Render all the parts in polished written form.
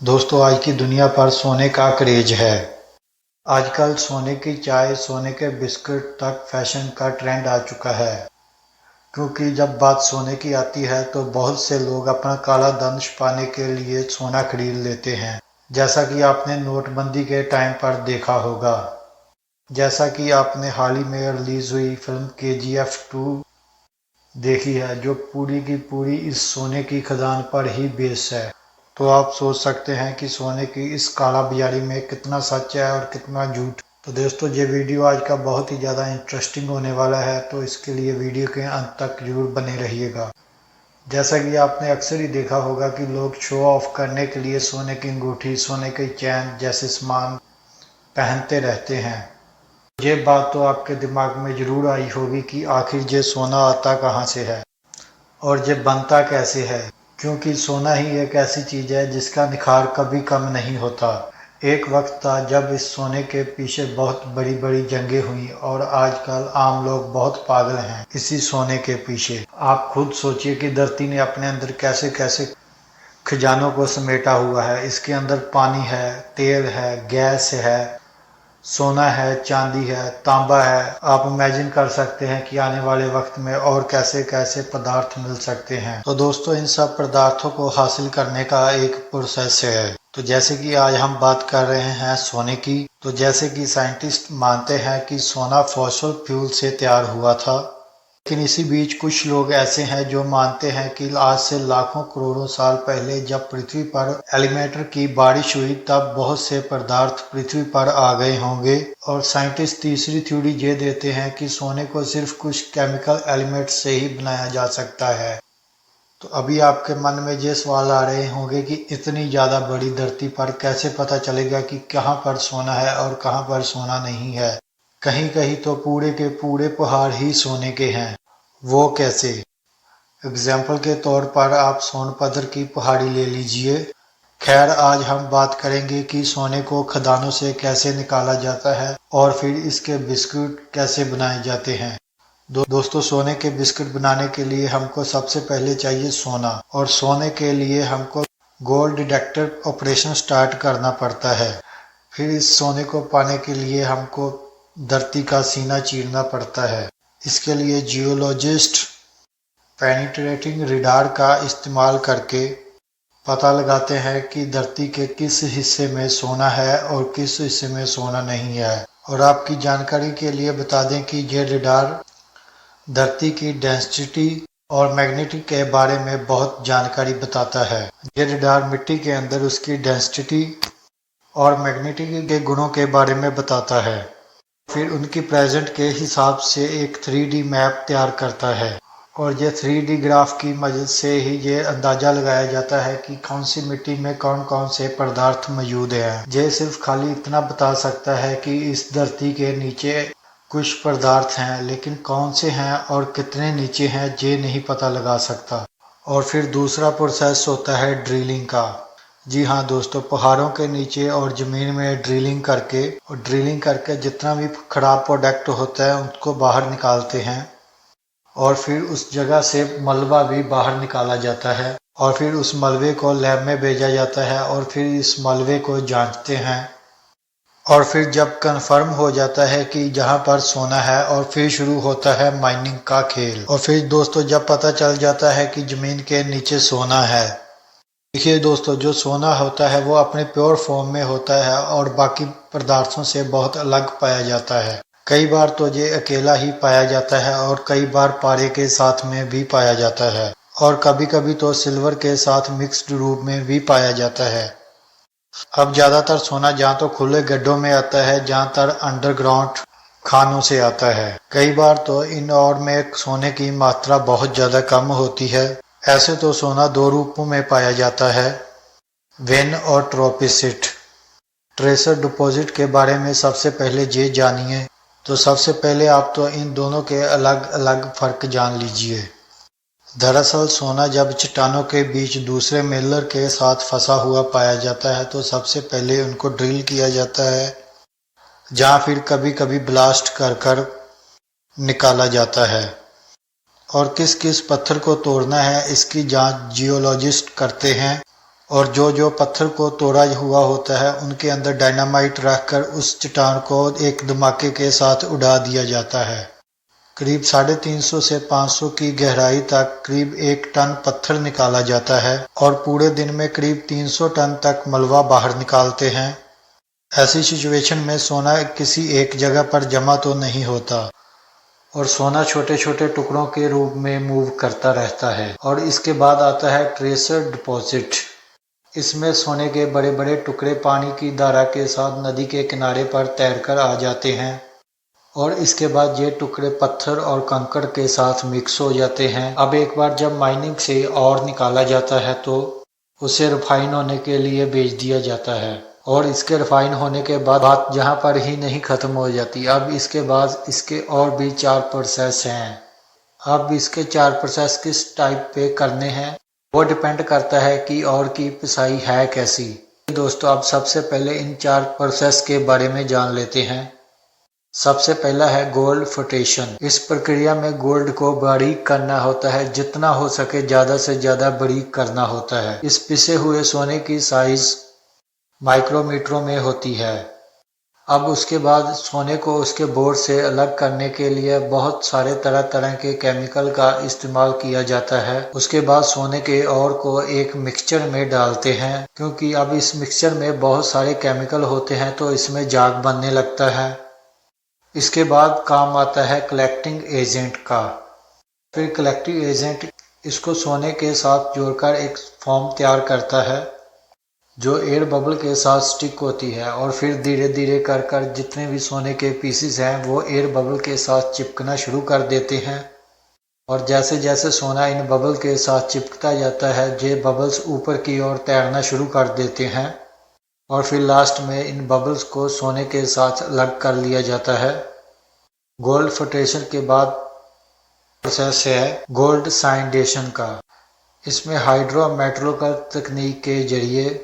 दोस्तों आज की दुनिया पर सोने का क्रेज है। आजकल सोने की चाय, सोने के बिस्कुट तक फैशन का ट्रेंड आ चुका है। क्योंकि जब बात सोने की आती है तो बहुत से लोग अपना काला धन छुपाने के लिए सोना खरीद लेते हैं। जैसा कि आपने नोटबंदी के टाइम पर देखा होगा। जैसा कि आपने हाल ही में रिलीज हुई फिल्म KGF 2 देखी है, जो पूरी की पूरी इस सोने की खदान पर ही बेस है। तो आप सोच सकते हैं कि सोने की इस काला बाजारी में कितना सच है और कितना झूठ। तो दोस्तों ये वीडियो आज का बहुत ही ज़्यादा इंटरेस्टिंग होने वाला है, तो इसके लिए वीडियो के अंत तक जरूर बने रहिएगा। जैसा कि आपने अक्सर ही देखा होगा कि लोग शो ऑफ करने के लिए सोने की अंगूठी, सोने की चैन जैसे सामान पहनते रहते हैं। ये बात तो आपके दिमाग में जरूर आई होगी कि आखिर ये सोना आता कहाँ से है और ये बनता कैसे है। क्योंकि सोना ही एक ऐसी चीज़ है जिसका निखार कभी कम नहीं होता। एक वक्त था जब इस सोने के पीछे बहुत बड़ी बड़ी जंगें हुई और आजकल आम लोग बहुत पागल हैं इसी सोने के पीछे। आप खुद सोचिए कि धरती ने अपने अंदर कैसे कैसे खजानों को समेटा हुआ है। इसके अंदर पानी है, तेल है, गैस है, सोना है, चांदी है, तांबा है। आप इमेजिन कर सकते हैं कि आने वाले वक्त में और कैसे कैसे पदार्थ मिल सकते हैं। तो दोस्तों इन सब पदार्थों को हासिल करने का एक प्रोसेस है। तो जैसे कि आज हम बात कर रहे हैं सोने की, तो जैसे कि साइंटिस्ट मानते हैं कि सोना फॉसिल फ्यूल से तैयार हुआ था। लेकिन इसी बीच कुछ लोग ऐसे हैं जो मानते हैं कि आज से लाखों करोड़ों साल पहले जब पृथ्वी पर एलिमेंटर की बारिश हुई तब बहुत से पदार्थ पृथ्वी पर आ गए होंगे। और साइंटिस्ट तीसरी थ्योरी ये देते हैं कि सोने को सिर्फ कुछ केमिकल एलिमेंट से ही बनाया जा सकता है। तो अभी आपके मन में ये सवाल आ रहे होंगे कि इतनी ज़्यादा बड़ी धरती पर कैसे पता चलेगा कि कहाँ पर सोना है और कहाँ पर सोना नहीं है। कहीं कहीं तो पूरे के पूरे पहाड़ ही सोने के हैं। वो कैसे? एग्जाम्पल के तौर पर आप सोनभद्र की पहाड़ी ले लीजिए। खैर आज हम बात करेंगे कि सोने को खदानों से कैसे निकाला जाता है और फिर इसके बिस्कुट कैसे बनाए जाते हैं। दोस्तों सोने के बिस्कुट बनाने के लिए हमको सबसे पहले चाहिए सोना, और सोने के लिए हमको गोल्ड डिटेक्टर ऑपरेशन स्टार्ट करना पड़ता है। फिर इस सोने को पाने के लिए हमको धरती का सीना चीरना पड़ता है। इसके लिए जियोलॉजिस्ट पेनिट्रेटिंग रडार का इस्तेमाल करके पता लगाते हैं कि धरती के किस हिस्से में सोना है और किस हिस्से में सोना नहीं है। और आपकी जानकारी के लिए बता दें कि ये रडार धरती की डेंसिटी और मैग्नेटिक के बारे में बहुत जानकारी बताता है। ये रडार मिट्टी के अंदर उसकी डेंसिटी और मैग्नेटिक के गुणों के बारे में बताता है। फिर उनकी प्रेजेंट के हिसाब से एक 3D मैप तैयार करता है। और ये 3D ग्राफ की मदद से ही ये अंदाज़ा लगाया जाता है कि कौन सी मिट्टी में कौन कौन से पदार्थ मौजूद हैं। ये सिर्फ खाली इतना बता सकता है कि इस धरती के नीचे कुछ पदार्थ हैं, लेकिन कौन से हैं और कितने नीचे हैं ये नहीं पता लगा सकता। और फिर दूसरा प्रोसेस होता है ड्रिलिंग का। जी हाँ दोस्तों, पहाड़ों के नीचे और ज़मीन में ड्रिलिंग करके जितना भी खराब प्रोडक्ट होता है उसको बाहर निकालते हैं। और फिर उस जगह से मलबा भी बाहर निकाला जाता है और फिर उस मलबे को लैब में भेजा जाता है और फिर इस मलबे को जांचते हैं। और फिर जब कंफर्म हो जाता है कि जहाँ पर सोना है, और फिर शुरू होता है माइनिंग का खेल। और फिर दोस्तों जब पता चल जाता है कि ज़मीन के नीचे सोना है, देखिए दोस्तों जो सोना होता है वो अपने प्योर फॉर्म में होता है और बाकी पदार्थों से बहुत अलग पाया जाता है। कई बार तो ये अकेला ही पाया जाता है और कई बार पारे के साथ में भी पाया जाता है, और कभी कभी तो सिल्वर के साथ मिक्स्ड रूप में भी पाया जाता है। अब ज़्यादातर सोना जहाँ तो खुले गड्ढों में आता है, जहाँ तर अंडरग्राउंड खानों से आता है। कई बार तो इन और में सोने की मात्रा बहुत ज़्यादा कम होती है। ऐसे तो सोना दो रूपों में पाया जाता है, वेन और ट्रोपिसिट। ट्रेसर डिपॉजिट के बारे में सबसे पहले ये जानिए। तो सबसे पहले आप तो इन दोनों के अलग अलग फ़र्क जान लीजिए। दरअसल सोना जब चट्टानों के बीच दूसरे मिलर के साथ फंसा हुआ पाया जाता है तो सबसे पहले उनको ड्रिल किया जाता है, जहाँ फिर कभी कभी ब्लास्ट कर कर निकाला जाता है। और किस किस पत्थर को तोड़ना है इसकी जांच जियोलॉजिस्ट करते हैं। और जो जो पत्थर को तोड़ा हुआ होता है उनके अंदर डायनामाइट रखकर उस चट्टान को एक धमाके के साथ उड़ा दिया जाता है। करीब 350 से 500 की गहराई तक करीब 1 टन पत्थर निकाला जाता है और पूरे दिन में करीब 300 टन तक मलबा बाहर निकालते हैं। ऐसी सिचुएशन में सोना किसी एक जगह पर जमा तो नहीं होता और सोना छोटे छोटे टुकड़ों के रूप में मूव करता रहता है। और इसके बाद आता है ट्रेसर डिपॉजिट। इसमें सोने के बड़े बड़े टुकड़े पानी की धारा के साथ नदी के किनारे पर तैरकर आ जाते हैं और इसके बाद ये टुकड़े पत्थर और कंकड़ के साथ मिक्स हो जाते हैं। अब एक बार जब माइनिंग से और निकाला जाता है तो उसे रिफाइन होने के लिए भेज दिया जाता है। और इसके रिफाइन होने के बाद बात जहाँ पर ही नहीं ख़त्म हो जाती। अब इसके बाद इसके और भी 4 प्रोसेस हैं। अब इसके 4 प्रोसेस किस टाइप पे करने हैं वो डिपेंड करता है कि और की पिसाई है कैसी। दोस्तों अब सबसे पहले इन 4 प्रोसेस के बारे में जान लेते हैं। सबसे पहला है गोल्ड फ्लोटेशन। इस प्रक्रिया में गोल्ड को बारीक करना होता है, जितना हो सके ज़्यादा से ज़्यादा बारीक करना होता है। इस पिसे हुए सोने की साइज माइक्रोमीटरों में होती है। अब उसके बाद सोने को उसके बोर्ड से अलग करने के लिए बहुत सारे तरह तरह के केमिकल का इस्तेमाल किया जाता है। उसके बाद सोने के और को एक मिक्सचर में डालते हैं, क्योंकि अब इस मिक्सचर में बहुत सारे केमिकल होते हैं तो इसमें जाग बनने लगता है। इसके बाद काम आता है कलेक्टिंग एजेंट का। फिर कलेक्टिंग एजेंट इसको सोने के साथ जोड़कर एक फॉर्म तैयार करता है जो एयर बबल के साथ स्टिक होती है और फिर धीरे धीरे कर कर जितने भी सोने के पीसेस हैं वो एयर बबल के साथ चिपकना शुरू कर देते हैं। और जैसे जैसे सोना इन बबल के साथ चिपकता जाता है ये बबल्स ऊपर की ओर तैरना शुरू कर देते हैं और फिर लास्ट में इन बबल्स को सोने के साथ अलग कर लिया जाता है। गोल्ड फ्लोटेशन के बाद प्रोसेस है गोल्ड साइंडेशन का। इसमें हाइड्रोमेट्रिकल तकनीक के जरिए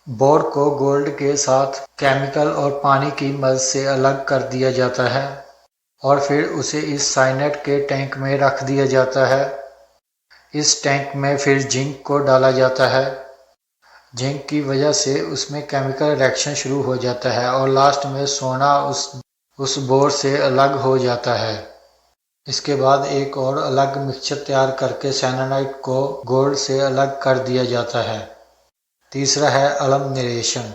बोर को गोल्ड के साथ केमिकल और पानी की मदद से अलग कर दिया जाता है और फिर उसे इस साइनेट के टैंक में रख दिया जाता है। इस टैंक में फिर जिंक को डाला जाता है। जिंक की वजह से उसमें केमिकल रिएक्शन शुरू हो जाता है और लास्ट में सोना उस बोर से अलग हो जाता है। इसके बाद एक और अलग मिक्सचर तैयार करके सैनानाइड को गोल्ड से अलग कर दिया जाता है। तीसरा है एल्यूमिनेशन।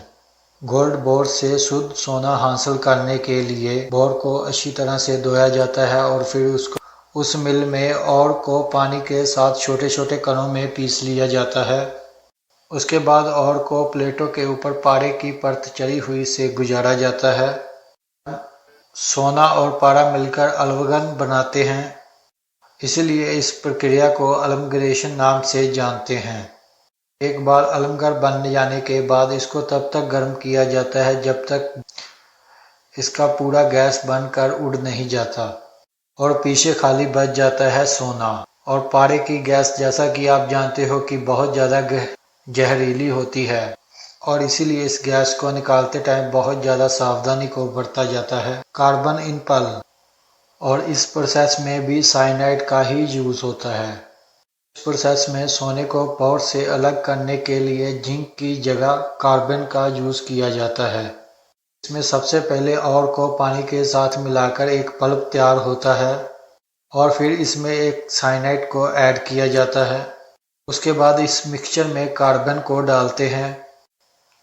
गोल्ड बोर से शुद्ध सोना हासिल करने के लिए बोर को अच्छी तरह से धोया जाता है और फिर उसको उस मिल में और को पानी के साथ छोटे छोटे कणों में पीस लिया जाता है। उसके बाद और को प्लेटों के ऊपर पारे की परत चढ़ी हुई से गुजारा जाता है। सोना और पारा मिलकर अलवगन बनाते हैं, इसलिए इस प्रक्रिया को एल्यूमिनेशन नाम से जानते हैं। एक बार अलमगर बन जाने के बाद इसको तब तक गर्म किया जाता है जब तक इसका पूरा गैस बनकर उड़ नहीं जाता और पीछे खाली बच जाता है सोना। और पारे की गैस जैसा कि आप जानते हो कि बहुत ज़्यादा जहरीली होती है और इसीलिए इस गैस को निकालते टाइम बहुत ज़्यादा सावधानी को बरता जाता है। कार्बन इन पल और इस प्रोसेस में भी साइनाइड का ही यूज़ होता है। इस प्रोसेस में सोने को बोर से अलग करने के लिए जिंक की जगह कार्बन का यूज़ किया जाता है। इसमें सबसे पहले और को पानी के साथ मिलाकर एक पल्प तैयार होता है और फिर इसमें एक साइनाइड को ऐड किया जाता है। उसके बाद इस मिक्सचर में कार्बन को डालते हैं।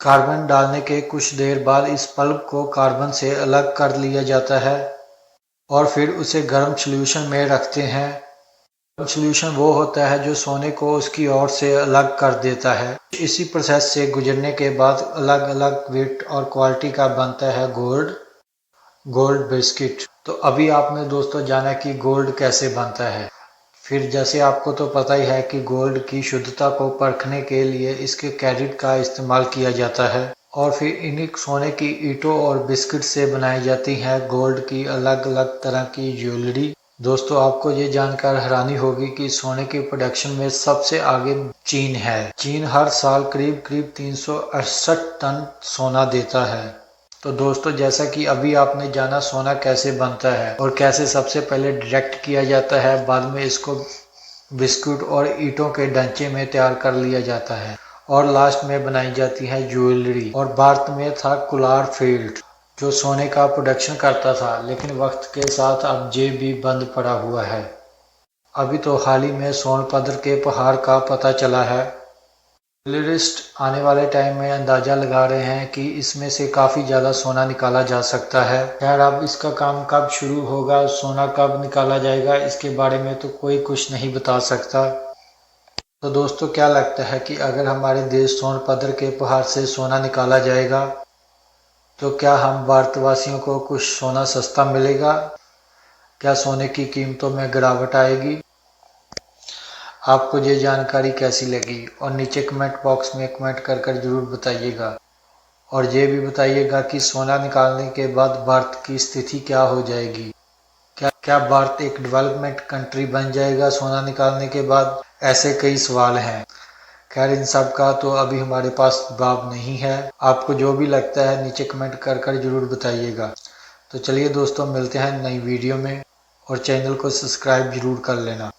कार्बन डालने के कुछ देर बाद इस पल्प को कार्बन से अलग कर लिया जाता है और फिर उसे गर्म सॉल्यूशन में रखते हैं। सॉल्यूशन वो होता है जो सोने को उसकी ओर से अलग कर देता है। इसी प्रोसेस से गुजरने के बाद अलग अलग वेट और क्वालिटी का बनता है गोल्ड बिस्किट। तो अभी आपने दोस्तों जाना कि गोल्ड कैसे बनता है। फिर जैसे आपको तो पता ही है कि गोल्ड की शुद्धता को परखने के लिए इसके कैरेट का इस्तेमाल किया जाता है और फिर इन्हीं सोने की ईंटों और बिस्किट से बनाई जाती है गोल्ड की अलग अलग तरह की ज्वेलरी। दोस्तों आपको ये जानकर हैरानी होगी कि सोने की प्रोडक्शन में सबसे आगे चीन है। चीन हर साल करीब 368 टन सोना देता है। तो दोस्तों जैसा कि अभी आपने जाना सोना कैसे बनता है और कैसे सबसे पहले डायरेक्ट किया जाता है, बाद में इसको बिस्कुट और ईंटों के ढांचे में तैयार कर लिया जाता है और लास्ट में बनाई जाती है ज्वेलरी। और भारत में था कोलार फील्ड जो सोने का प्रोडक्शन करता था, लेकिन वक्त के साथ अब ये भी बंद पड़ा हुआ है। अभी तो हाल ही में सोनभद्र के पहाड़ का पता चला है। ज्वेलरिस्ट आने वाले टाइम में अंदाजा लगा रहे हैं कि इसमें से काफ़ी ज़्यादा सोना निकाला जा सकता है। खैर अब इसका काम कब शुरू होगा, सोना कब निकाला जाएगा, इसके बारे में तो कोई कुछ नहीं बता सकता। तो दोस्तों क्या लगता है कि अगर हमारे देश सोनभद्र के पहाड़ से सोना निकाला जाएगा तो क्या हम भारतवासियों को कुछ सोना सस्ता मिलेगा? क्या सोने की कीमतों में गिरावट आएगी? आपको ये जानकारी कैसी लगी और नीचे कमेंट बॉक्स में कमेंट कर जरूर बताइएगा। और ये भी बताइएगा कि सोना निकालने के बाद भारत की स्थिति क्या हो जाएगी। क्या भारत एक डेवलपमेंट कंट्री बन जाएगा सोना निकालने के बाद? ऐसे कई सवाल हैं। खैर इन सब का तो अभी हमारे पास जवाब नहीं है। आपको जो भी लगता है नीचे कमेंट कर जरूर बताइएगा। तो चलिए दोस्तों, मिलते हैं नई वीडियो में और चैनल को सब्सक्राइब जरूर कर लेना।